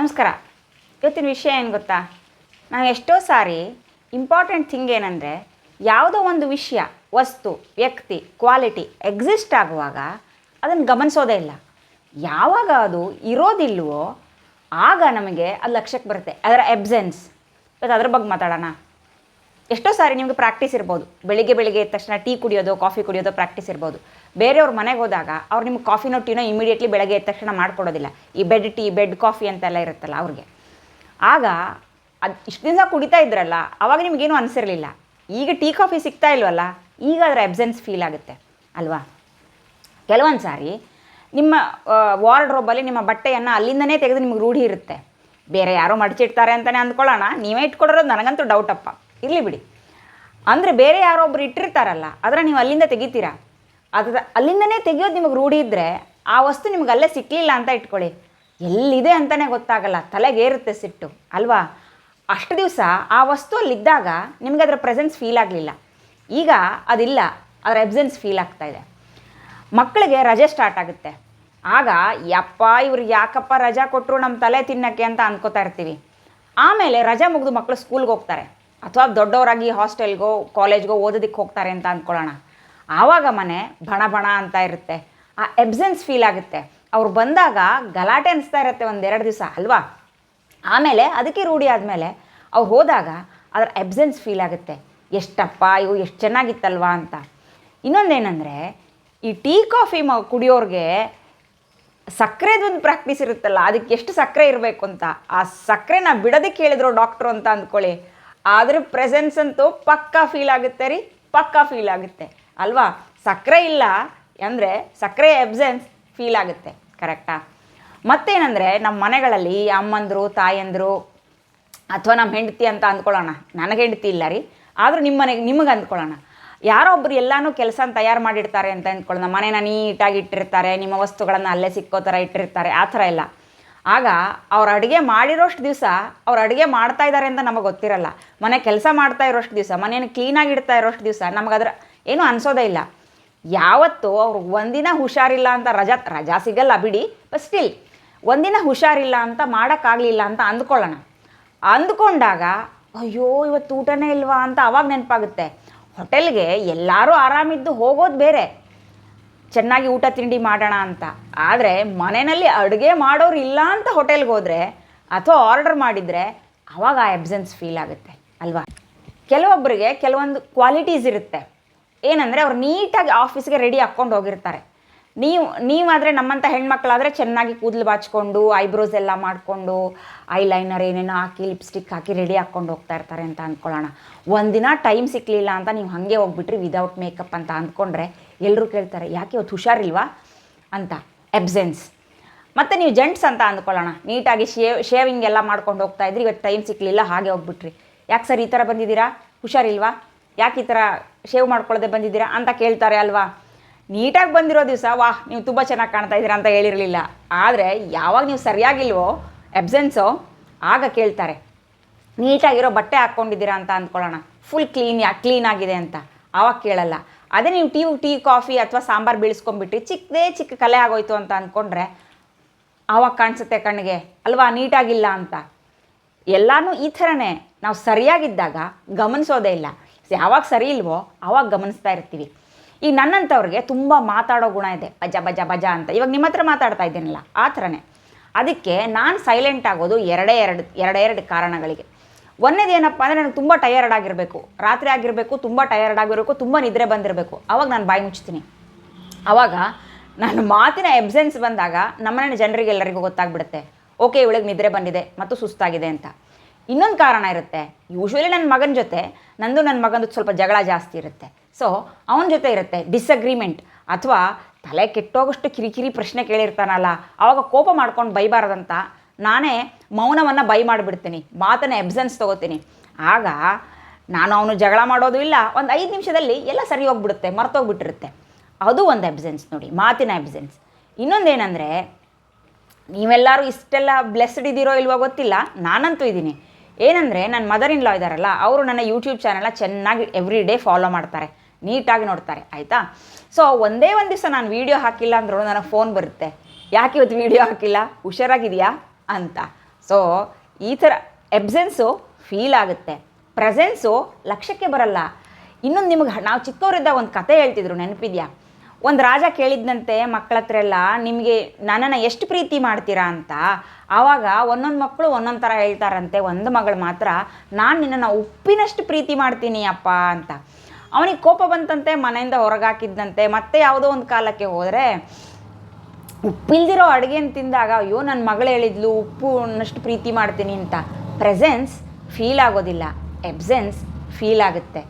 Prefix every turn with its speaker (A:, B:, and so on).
A: ನಮಸ್ಕಾರ. ಇವತ್ತಿನ ವಿಷಯ ಏನು ಗೊತ್ತಾ? ನಾವು ಎಷ್ಟೋ ಸಾರಿ ಇಂಪಾರ್ಟೆಂಟ್ ಥಿಂಗ್ ಏನಂದರೆ, ಯಾವುದೋ ಒಂದು ವಿಷಯ, ವಸ್ತು, ವ್ಯಕ್ತಿ, ಕ್ವಾಲಿಟಿ ಎಕ್ಸಿಸ್ಟ್ ಆಗುವಾಗ ಅದನ್ನು ಗಮನಿಸೋದೇ ಇಲ್ಲ. ಯಾವಾಗ ಅದು ಇರೋದಿಲ್ವೋ ಆಗ ನಮಗೆ ಅದು ಲಕ್ಷ್ಯಕ್ಕೆ ಬರುತ್ತೆ, ಅದರ ಎಬ್ಸೆನ್ಸ್. ಇವತ್ತು ಅದ್ರ ಬಗ್ಗೆ ಮಾತಾಡೋಣ. ಎಷ್ಟೋ ಸಾರಿ ನಿಮಗೆ ಪ್ರಾಕ್ಟೀಸ್ ಇರ್ಬೋದು, ಬೆಳಿಗ್ಗೆ ಎದ್ದ ತಕ್ಷಣ ಟೀ ಕುಡಿಯೋದು, ಕಾಫಿ ಕುಡಿಯೋದು ಪ್ರಾಕ್ಟೀಸ್ ಇರ್ಬೋದು. ಬೇರೆಯವ್ರ ಮನೆಗೆ ಹೋದಾಗ ಅವ್ರು ನಿಮ್ಗೆ ಕಾಫಿನೋ ಟೀನೋ ಇಮಿಡಿಯೇಟ್ಲಿ ಬೆಳಗ್ಗೆ ಎದ್ದ ತಕ್ಷಣ ಮಾಡ್ಕೊಡೋದಿಲ್ಲ. ಈ ಬೆಡ್ ಟೀ, ಬೆಡ್ ಕಾಫಿ ಅಂತೆಲ್ಲ ಇರುತ್ತಲ್ಲ ಅವ್ರಿಗೆ. ಆಗ ಅದು ಇಷ್ಟು ದಿವಸ ಕುಡಿತಾ ಇದ್ರಲ್ಲ, ಆವಾಗ ನಿಮಗೇನು ಅನಿಸಿರಲಿಲ್ಲ. ಈಗ ಟೀ ಕಾಫಿ ಸಿಗ್ತಾ ಇಲ್ವಲ್ಲ, ಈಗ ಅದರ ಎಬ್ಸೆನ್ಸ್ ಫೀಲ್ ಆಗುತ್ತೆ ಅಲ್ವಾ? ಕೆಲವೊಂದು ಸಾರಿ ನಿಮ್ಮ ವಾರ್ಡ್ರೋಬಲ್ಲಿ ನಿಮ್ಮ ಬಟ್ಟೆಯನ್ನು ಅಲ್ಲಿಂದನೇ ತೆಗೆದು ನಿಮ್ಗೆ ರೂಢಿ ಇರುತ್ತೆ. ಬೇರೆ ಯಾರೋ ಮಡಚಿಡ್ತಾರೆ ಅಂತಲೇ ಅಂದ್ಕೊಳ್ಳೋಣ, ನೀವೇ ಇಟ್ಕೊಡೋದು ನನಗಂತೂ ಡೌಟಪ್ಪ. ಇರಲಿ ಬಿಡಿ. ಅಂದರೆ ಬೇರೆ ಯಾರೊಬ್ರು ಇಟ್ಟಿರ್ತಾರಲ್ಲ, ಅದರ ನೀವು ಅಲ್ಲಿಂದ ತೆಗಿತೀರಾ. ಅದು ಅಲ್ಲಿಂದನೇ ತೆಗಿಯೋದು ನಿಮಗೆ ರೂಢಿ ಇದ್ದರೆ ಆ ವಸ್ತು ನಿಮ್ಗೆ ಅಲ್ಲೇ ಸಿಕ್ಕಲಿಲ್ಲ ಅಂತ ಇಟ್ಕೊಳ್ಳಿ, ಎಲ್ಲಿದೆ ಅಂತಲೇ ಗೊತ್ತಾಗಲ್ಲ, ತಲೆಗೇರುತ್ತೆ ಸಿಟ್ಟು ಅಲ್ವಾ? ಅಷ್ಟು ದಿವಸ ಆ ವಸ್ತು ಅಲ್ಲಿದ್ದಾಗ ನಿಮಗೆ ಅದರ ಪ್ರೆಸೆನ್ಸ್ ಫೀಲ್ ಆಗಲಿಲ್ಲ. ಈಗ ಅದಿಲ್ಲ, ಅದರ ಎಬ್ಸೆನ್ಸ್ ಫೀಲ್ ಆಗ್ತಾಯಿದೆ. ಮಕ್ಕಳಿಗೆ ರಜೆ ಸ್ಟಾರ್ಟ್ ಆಗುತ್ತೆ. ಆಗ ಯಪ್ಪ ಇವ್ರಿಗೆ ಯಾಕಪ್ಪ ರಜಾ ಕೊಟ್ಟರು ನಮ್ಮ ತಲೆ ತಿನ್ನೋಕ್ಕೆ ಅಂತ ಅಂದ್ಕೋತಾ ಇರ್ತೀವಿ. ಆಮೇಲೆ ರಜೆ ಮುಗಿದು ಮಕ್ಕಳು ಸ್ಕೂಲ್ಗೆ ಹೋಗ್ತಾರೆ, ಅಥವಾ ದೊಡ್ಡವರಾಗಿ ಹಾಸ್ಟೆಲ್ಗೋ ಕಾಲೇಜ್ಗೋ ಓದೋದಕ್ಕೆ ಹೋಗ್ತಾರೆ ಅಂತ ಅಂದ್ಕೊಳ್ಳೋಣ. ಆವಾಗ ಮನೆ ಬಣ ಅಂತ ಇರುತ್ತೆ, ಆ ಎಬ್ಸೆನ್ಸ್ ಫೀಲ್ ಆಗುತ್ತೆ. ಅವ್ರು ಬಂದಾಗ ಗಲಾಟೆ ಅನಿಸ್ತಾ ಇರುತ್ತೆ ಒಂದೆರಡು ದಿವಸ ಅಲ್ವಾ? ಆಮೇಲೆ ಅದಕ್ಕೆ ರೂಢಿ ಆದಮೇಲೆ ಅವ್ರು ಹೋದಾಗ ಅದರ ಎಬ್ಸೆನ್ಸ್ ಫೀಲ್ ಆಗುತ್ತೆ. ಎಷ್ಟಪ್ಪ ಇವು ಎಷ್ಟು ಚೆನ್ನಾಗಿತ್ತಲ್ವಾ ಅಂತ. ಇನ್ನೊಂದೇನೆಂದರೆ, ಈ ಟೀ ಕಾಫಿ ಕುಡಿಯೋರಿಗೆ ಸಕ್ಕರೆದೊಂದು ಪ್ರಾಕ್ಟೀಸ್ ಇರುತ್ತಲ್ಲ, ಅದಕ್ಕೆ ಎಷ್ಟು ಸಕ್ಕರೆ ಇರಬೇಕು ಅಂತ. ಆ ಸಕ್ಕರೆನ ಬಿಡೋದಕ್ಕೆ ಹೇಳಿದ್ರು ಡಾಕ್ಟ್ರು ಅಂತ ಅಂದ್ಕೊಳ್ಳಿ, ಅದ್ರ ಪ್ರೆಸೆನ್ಸ್ ಅಂತೂ ಪಕ್ಕಾ ಫೀಲ್ ಆಗುತ್ತೆ ರೀ, ಪಕ್ಕಾ ಫೀಲ್ ಆಗುತ್ತೆ ಅಲ್ವಾ? ಸಕ್ಕರೆ ಇಲ್ಲ ಅಂದರೆ ಸಕ್ಕರೆ ಎಬ್ಸೆನ್ಸ್ ಫೀಲ್ ಆಗುತ್ತೆ, ಕರೆಕ್ಟಾ? ಮತ್ತೇನೆಂದರೆ, ನಮ್ಮ ಮನೆಗಳಲ್ಲಿ ಅಮ್ಮಂದರು, ತಾಯಂದರು, ಅಥವಾ ನಮ್ಮ ಹೆಂಡತಿ ಅಂತ ಅಂದ್ಕೊಳ್ಳೋಣ. ನನಗೆ ಹೆಂಡತಿ ಇಲ್ಲ ರೀ, ಆದರೂ ನಿಮ್ಮ ಮನೆಗೆ ನಿಮಗೆ ಅಂದ್ಕೊಳ್ಳೋಣ. ಯಾರೋ ಒಬ್ಬರು ಎಲ್ಲನೂ ಕೆಲಸ ತಯಾರು ಮಾಡಿರ್ತಾರೆ ಅಂತ ಅಂದ್ಕೊಳ್ಳೋಣ. ಮನೇನ ನೀಟಾಗಿ ಇಟ್ಟಿರ್ತಾರೆ, ನಿಮ್ಮ ವಸ್ತುಗಳನ್ನು ಅಲ್ಲೇ ಸಿಕ್ಕೋ ಥರ ಇಟ್ಟಿರ್ತಾರೆ, ಆ ಥರ ಎಲ್ಲ. ಆಗ ಅವ್ರು ಅಡುಗೆ ಮಾಡಿರೋಷ್ಟು ದಿವಸ ಅವ್ರು ಅಡುಗೆ ಮಾಡ್ತಾ ಇದ್ದಾರೆ ಅಂತ ನಮಗೆ ಗೊತ್ತಿರಲ್ಲ. ಮನೆ ಕೆಲಸ ಮಾಡ್ತಾ ಇರೋಷ್ಟು ದಿವಸ, ಮನೆಯನ್ನು ಕ್ಲೀನಾಗಿ ಇಡ್ತಾ ಇರೋಷ್ಟು ದಿವಸ ನಮಗದ್ರ ಏನೂ ಅನಿಸೋದೇ ಇಲ್ಲ. ಯಾವತ್ತೂ ಅವ್ರು ಒಂದಿನ ಹುಷಾರಿಲ್ಲ ಅಂತ ರಜಾ ಸಿಗಲ್ಲ ಬಿಡಿ, ಬಟ್ ಸ್ಟಿಲ್ ಒಂದಿನ ಹುಷಾರಿಲ್ಲ ಅಂತ ಮಾಡೋಕ್ಕಾಗಲಿಲ್ಲ ಅಂತ ಅಂದ್ಕೊಳ್ಳೋಣ. ಅಂದ್ಕೊಂಡಾಗ ಅಯ್ಯೋ ಇವತ್ತು ಊಟನೇ ಇಲ್ವಾ ಅಂತ ಅವಾಗ ನೆನಪಾಗುತ್ತೆ. ಹೋಟೆಲ್ಗೆ ಎಲ್ಲರೂ ಆರಾಮಿದ್ದು ಹೋಗೋದು ಬೇರೆ, ಚೆನ್ನಾಗಿ ಊಟ ತಿಂಡಿ ಮಾಡೋಣ ಅಂತ. ಆದರೆ ಮನೆಯಲ್ಲಿ ಅಡುಗೆ ಮಾಡೋರು ಇಲ್ಲ ಅಂತ ಹೋಟೆಲ್ಗೆ ಹೋದರೆ ಅಥವಾ ಆರ್ಡರ್ ಮಾಡಿದರೆ ಆವಾಗ ಆ ಎಬ್ಸೆನ್ಸ್ ಫೀಲ್ ಆಗುತ್ತೆ ಅಲ್ವಾ? ಕೆಲವೊಬ್ಬರಿಗೆ ಕೆಲವೊಂದು ಕ್ವಾಲಿಟೀಸ್ ಇರುತ್ತೆ. ಏನಂದರೆ, ಅವ್ರು ನೀಟಾಗಿ ಆಫೀಸ್ಗೆ ರೆಡಿ ಹಾಕ್ಕೊಂಡು ಹೋಗಿರ್ತಾರೆ. ನೀವಾದರೆ ನಮ್ಮಂಥ ಹೆಣ್ಮಕ್ಳಾದರೆ ಚೆನ್ನಾಗಿ ಕೂದಲು ಬಾಚ್ಕೊಂಡು, ಐಬ್ರೋಸ್ ಎಲ್ಲ ಮಾಡಿಕೊಂಡು, ಐಲೈನರ್ ಏನೇನೋ ಹಾಕಿ, ಲಿಪ್ಸ್ಟಿಕ್ ಹಾಕಿ ರೆಡಿ ಹಾಕ್ಕೊಂಡು ಹೋಗ್ತಾ ಇರ್ತಾರೆ ಅಂತ ಅಂದ್ಕೊಳ್ಳೋಣ. ಒಂದಿನ ಟೈಮ್ ಸಿಕ್ಕಲಿಲ್ಲ ಅಂತ ನೀವು ಹಾಗೆ ಹೋಗ್ಬಿಟ್ರಿ ವಿದೌಟ್ ಮೇಕಪ್ ಅಂತ ಅಂದ್ಕೊಂಡ್ರೆ ಎಲ್ಲರೂ ಕೇಳ್ತಾರೆ, ಯಾಕೆ ಇವತ್ತು ಹುಷಾರಿಲ್ವಾ ಅಂತ. ಎಬ್ಸೆನ್ಸ್. ಮತ್ತು ನೀವು ಜೆಂಟ್ಸ್ ಅಂತ ಅಂದ್ಕೊಳ್ಳೋಣ, ನೀಟಾಗಿ ಶೇವಿಂಗ್ ಎಲ್ಲ ಮಾಡ್ಕೊಂಡು ಹೋಗ್ತಾ ಇದ್ರಿ, ಇವತ್ತು ಟೈಮ್ ಸಿಕ್ಕಲಿಲ್ಲ ಹಾಗೆ ಹೋಗ್ಬಿಟ್ರಿ. ಯಾಕೆ ಸರ್ ಈ ಥರ ಬಂದಿದ್ದೀರಾ, ಹುಷಾರಿಲ್ವಾ, ಯಾಕೆ ಈ ಥರ ಶೇವ್ ಮಾಡ್ಕೊಳ್ಳೋದೆ ಬಂದಿದ್ದೀರಾ ಅಂತ ಕೇಳ್ತಾರೆ ಅಲ್ವಾ? ನೀಟಾಗಿ ಬಂದಿರೋ ದಿವಸ ವಾಹ್ ನೀವು ತುಂಬ ಚೆನ್ನಾಗಿ ಕಾಣ್ತಾ ಇದ್ದೀರಾ ಅಂತ ಹೇಳಿರಲಿಲ್ಲ. ಆದರೆ ಯಾವಾಗ ನೀವು ಸರಿಯಾಗಿಲ್ವೋ ಎಬ್ಸೆನ್ಸೋ ಆಗ ಕೇಳ್ತಾರೆ. ನೀಟಾಗಿರೋ ಬಟ್ಟೆ ಹಾಕ್ಕೊಂಡಿದ್ದೀರಾ ಅಂತ ಅಂದ್ಕೊಳ್ಳೋಣ, ಫುಲ್ ಕ್ಲೀನಾಗಿದೆ ಅಂತ, ಆವಾಗ ಕೇಳಲ್ಲ. ಅದೇ ನೀವು ಟೀ ಕಾಫಿ ಅಥವಾ ಸಾಂಬಾರು ಬೀಳಿಸ್ಕೊಂಡ್ಬಿಟ್ಟು ಚಿಕ್ಕ ಕಲೆ ಆಗೋಯ್ತು ಅಂತ ಅಂದ್ಕೊಂಡ್ರೆ ಆವಾಗ ಕಾಣಿಸುತ್ತೆ ಕಣ್ಣಿಗೆ ಅಲ್ವಾ, ನೀಟಾಗಿಲ್ಲ ಅಂತ. ಎಲ್ಲನೂ ಈ ಥರನೇ ನಾವು ಸರಿಯಾಗಿದ್ದಾಗ ಗಮನಿಸೋದೇ ಇಲ್ಲ. ಯಾವಾಗ ಸರಿ ಇಲ್ವೋ ಆವಾಗ ಗಮನಿಸ್ತಾ ಇರ್ತೀವಿ. ಈಗ ನನ್ನಂಥವ್ರಿಗೆ ತುಂಬ ಮಾತಾಡೋ ಗುಣ ಇದೆ, ಬಜ ಅಂತ. ಇವಾಗ ನಿಮ್ಮ ಹತ್ರ ಮಾತಾಡ್ತಾ ಇದ್ದೀನಲ್ಲ, ಆ ಥರನೇ. ಅದಕ್ಕೆ ನಾನು ಸೈಲೆಂಟ್ ಆಗೋದು ಎರಡೆರಡು ಕಾರಣಗಳಿಗೆ. ಒಂದೇದೇನಪ್ಪ ಅಂದರೆ, ನನಗೆ ತುಂಬ ಟಯರ್ಡ್ ಆಗಿರಬೇಕು, ರಾತ್ರಿ ಆಗಿರಬೇಕು, ತುಂಬ ಟಯರ್ಡ್ ಆಗಿರಬೇಕು, ತುಂಬ ನಿದ್ರೆ ಬಂದಿರಬೇಕು, ಆವಾಗ ನಾನು ಬಾಯಿ ಮುಚ್ತೀನಿ. ಆವಾಗ ನಾನು ಮಾತಿನ ಎಬ್ಸೆನ್ಸ್ ಬಂದಾಗ ನಮ್ಮನೆ ಜನರಿಗೆಲ್ಲರಿಗೂ ಗೊತ್ತಾಗ್ಬಿಡುತ್ತೆ, ಓಕೆ ಇವಳಿಗೆ ನಿದ್ರೆ ಬಂದಿದೆ ಮತ್ತು ಸುಸ್ತಾಗಿದೆ ಅಂತ. ಇನ್ನೊಂದು ಕಾರಣ ಇರುತ್ತೆ. ಯೂಶ್ವಲಿ ನನ್ನ ಮಗನ ಜೊತೆ ನನ್ನ ಮಗಂದು ಸ್ವಲ್ಪ ಜಗಳ ಜಾಸ್ತಿ ಇರುತ್ತೆ. ಸೊ ಅವನ ಜೊತೆ ಇರುತ್ತೆ ಡಿಸಗ್ರಿಮೆಂಟ್, ಅಥವಾ ತಲೆ ಕೆಟ್ಟೋಗಷ್ಟು ಕಿರಿಕಿರಿ ಪ್ರಶ್ನೆ ಕೇಳಿರ್ತಾನಲ್ಲ, ಆವಾಗ ಕೋಪ ಮಾಡ್ಕೊಂಡು ಬೈಬಾರ್ದಂತ ನಾನೇ ಮೌನವನ್ನು ಬೈ ಮಾಡಿಬಿಡ್ತೀನಿ, ಮಾತನ್ನು ಎಬ್ಸೆನ್ಸ್ ತೊಗೋತೀನಿ. ಆಗ ನಾನು ಅವನು ಜಗಳ ಮಾಡೋದು ಇಲ್ಲ, ಒಂದು 5 ನಿಮಿಷದಲ್ಲಿ ಎಲ್ಲ ಸರಿ ಹೋಗ್ಬಿಡುತ್ತೆ, ಮರ್ತೋಗ್ಬಿಟ್ಟಿರುತ್ತೆ. ಅದು ಒಂದು ಎಬ್ಸೆನ್ಸ್ ನೋಡಿ, ಮಾತಿನ ಎಬ್ಸೆನ್ಸ್. ಇನ್ನೊಂದೇನೆಂದರೆ, ನೀವೆಲ್ಲರೂ ಇಷ್ಟೆಲ್ಲ ಬ್ಲೆಸ್ಡ್ ಇದ್ದೀರೋ ಇಲ್ವೋ ಗೊತ್ತಿಲ್ಲ, ನಾನಂತೂ ಇದ್ದೀನಿ. ಏನಂದರೆ, ನನ್ನ ಮದರ್ ಇನ್ ಲಾ ಇದ್ದಾರಲ್ಲ, ಅವರು ನನ್ನ ಯೂಟ್ಯೂಬ್ ಚಾನಲ್ನ ಚೆನ್ನಾಗಿ ಎವ್ರಿ ಡೇ ಫಾಲೋ ಮಾಡ್ತಾರೆ, ನೀಟಾಗಿ ನೋಡ್ತಾರೆ, ಆಯಿತಾ? ಸೊ ಒಂದೇ ಒಂದು ದಿವಸ ನಾನು ವೀಡಿಯೋ ಹಾಕಿಲ್ಲ ಅಂದ್ರೂ ನನಗೆ ಫೋನ್ ಬರುತ್ತೆ, ಯಾಕೆ ಇವತ್ತು ವೀಡಿಯೋ ಹಾಕಿಲ್ಲ, ಹುಷಾರಾಗಿದೆಯಾ ಅಂತ. ಸೊ ಈ ಥರ ಎಬ್ಸೆನ್ಸು ಫೀಲ್ ಆಗುತ್ತೆ, ಪ್ರೆಸೆನ್ಸು ಲಕ್ಷ್ಯಕ್ಕೆ ಬರಲ್ಲ. ಇನ್ನೊಂದು ನಿಮಗೆ ನಾವು ಚಿಕ್ಕವರಿದ್ದಾಗ ಒಂದು ಕತೆ ಹೇಳ್ತಿದ್ರು, ನೆನಪಿದೆಯಾ? ಒಂದು ರಾಜ ಕೇಳಿದ್ದಂತೆ ಮಕ್ಕಳ ಹತ್ರ ಎಲ್ಲ, ನಿಮಗೆ ನನ್ನನ್ನು ಎಷ್ಟು ಪ್ರೀತಿ ಮಾಡ್ತೀರಾ ಅಂತ. ಆವಾಗ ಒಂದೊಂದು ಮಕ್ಕಳು ಒಂದೊಂದು ಥರ ಹೇಳ್ತಾರಂತೆ. ಒಂದು ಮಗಳು ಮಾತ್ರ, ನಾನು ನಿನ್ನನ್ನು ಉಪ್ಪಿನಷ್ಟು ಪ್ರೀತಿ ಮಾಡ್ತೀನಿ ಅಪ್ಪ ಅಂತ. ಅವನಿಗೆ ಕೋಪ ಬಂತಂತೆ, ಮನೆಯಿಂದ ಹೊರಗಾಕಿದ್ದಂತೆ. ಮತ್ತೆ ಯಾವುದೋ ಒಂದು ಕಾಲಕ್ಕೆ ಹೋದರೆ ಉಪ್ಪಿಲ್ದಿರೋ ಅಡುಗೆನ ತಿಂದಾಗ, ಅಯ್ಯೋ ನನ್ನ ಮಗಳು ಹೇಳಿದ್ಲು ಉಪ್ಪು ಅನ್ನಷ್ಟು ಪ್ರೀತಿ ಮಾಡ್ತೀನಿ ಅಂತ. ಪ್ರೆಸೆನ್ಸ್ ಫೀಲ್ ಆಗೋದಿಲ್ಲ, ಎಬ್ಸೆನ್ಸ್ ಫೀಲ್ ಆಗುತ್ತೆ.